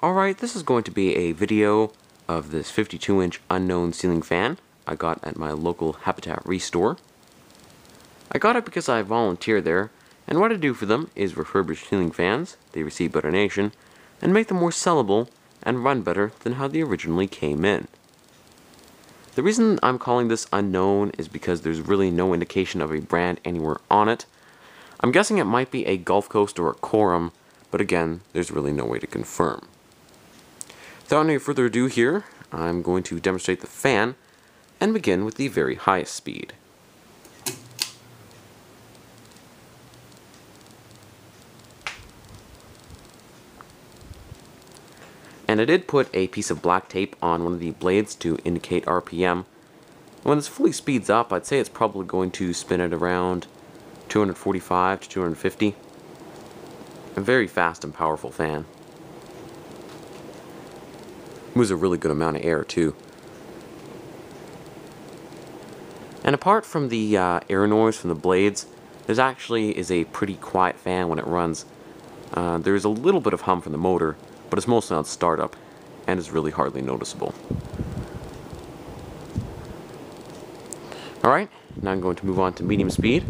Alright, this is going to be a video of this 52-inch unknown ceiling fan I got at my local Habitat Restore. I got it because I volunteer there, and what I do for them is refurbish ceiling fans they receive by donation and make them more sellable and run better than how they originally came in. The reason I'm calling this unknown is because there's really no indication of a brand anywhere on it. I'm guessing it might be a Gulf Coast or a Corum, but again, there's really no way to confirm. Without any further ado here, I'm going to demonstrate the fan and begin with the very highest speed. And I did put a piece of black tape on one of the blades to indicate RPM. When this fully speeds up, I'd say it's probably going to spin at around 245 to 250. A very fast and powerful fan. Moves a really good amount of air too. And apart from the air noise from the blades, there's actually is a pretty quiet fan when it runs. There's a little bit of hum from the motor, but it's mostly on startup, and is really hardly noticeable. Alright, now I'm going to move on to medium speed.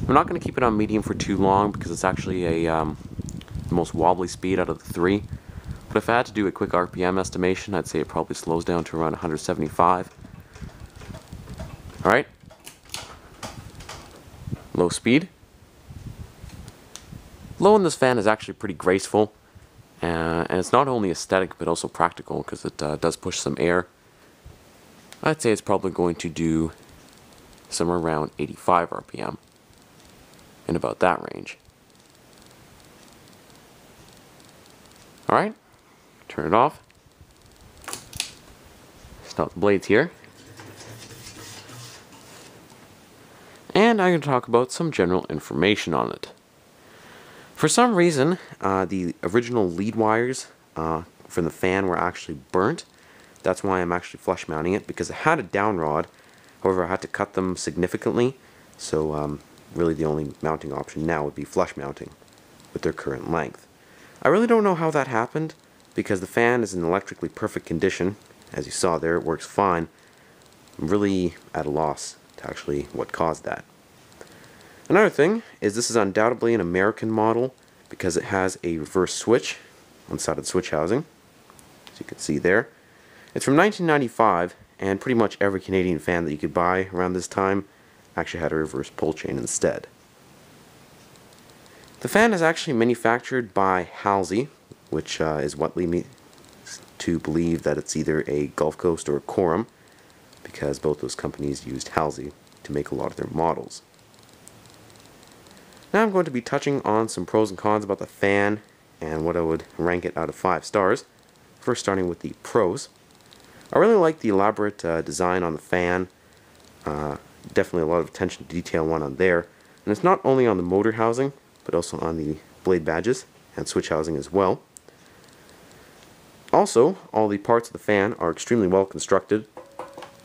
I'm not going to keep it on medium for too long because it's actually the most wobbly speed out of the three. But if I had to do a quick RPM estimation, I'd say it probably slows down to around 175. Alright. Low speed. Low in this fan is actually pretty graceful, and it's not only aesthetic but also practical because it does push some air. I'd say it's probably going to do somewhere around 85 RPM, in about that range. Alright, turn it off. Stop the blades here. And I'm going to talk about some general information on it. For some reason, the original lead wires from the fan were actually burnt. That's why I'm actually flush mounting it, because it had a down rod. However, I had to cut them significantly, so really the only mounting option now would be flush mounting with their current length. I really don't know how that happened, because the fan is in electrically perfect condition. As you saw there, it works fine. I'm really at a loss to actually what caused that. Another thing is this is undoubtedly an American model because it has a reverse switch on the side of the switch housing, as you can see there. It's from 1995, and pretty much every Canadian fan that you could buy around this time actually had a reverse pull chain instead. The fan is actually manufactured by Halsey, which is what leads me to believe that it's either a Gulf Coast or a Corum, because both those companies used Halsey to make a lot of their models. Now I'm going to be touching on some pros and cons about the fan and what I would rank it out of 5 stars. First, starting with the pros. I really like the elaborate design on the fan. Definitely a lot of attention to detail went on there. And it's not only on the motor housing, but also on the blade badges and switch housing as well. Also, all the parts of the fan are extremely well constructed.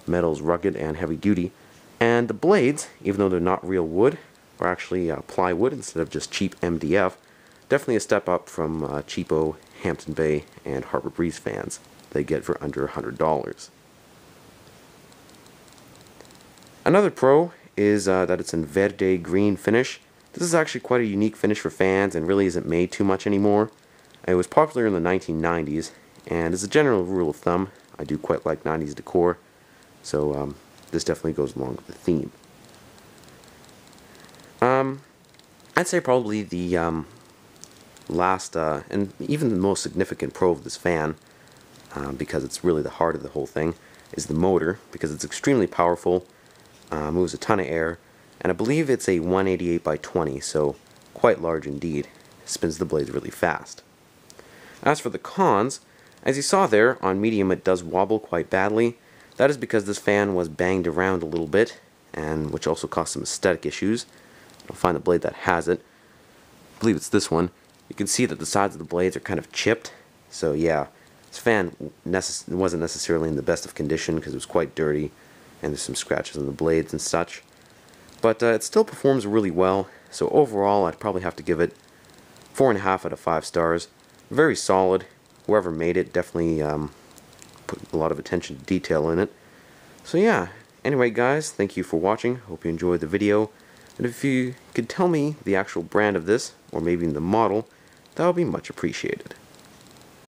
Metal is rugged and heavy duty. And the blades, even though they're not real wood, are actually plywood instead of just cheap MDF. Definitely a step up from cheapo Hampton Bay and Harbor Breeze fans they get for under $100. Another pro is that it's in verde green finish. This is actually quite a unique finish for fans and really isn't made too much anymore. It was popular in the 1990s, and as a general rule of thumb, I do quite like 90s decor, so this definitely goes along with the theme. I'd say probably the last and even the most significant pro of this fan, because it's really the heart of the whole thing, is the motor, because it's extremely powerful, moves a ton of air, and I believe it's a 188 by 20, so quite large indeed. Spins the blades really fast. As for the cons, as you saw there, on medium it does wobble quite badly. That is because this fan was banged around a little bit, and which also caused some aesthetic issues. I'll find the blade that has it. I believe it's this one. You can see that the sides of the blades are kind of chipped, so yeah, this fan wasn't necessarily in the best of condition because it was quite dirty, and there's some scratches on the blades and such. But it still performs really well, so overall I'd probably have to give it 4.5 out of 5 stars. Very solid. Whoever made it definitely put a lot of attention to detail in it. So yeah, anyway guys, thank you for watching. Hope you enjoyed the video. And if you could tell me the actual brand of this, or maybe the model, that would be much appreciated.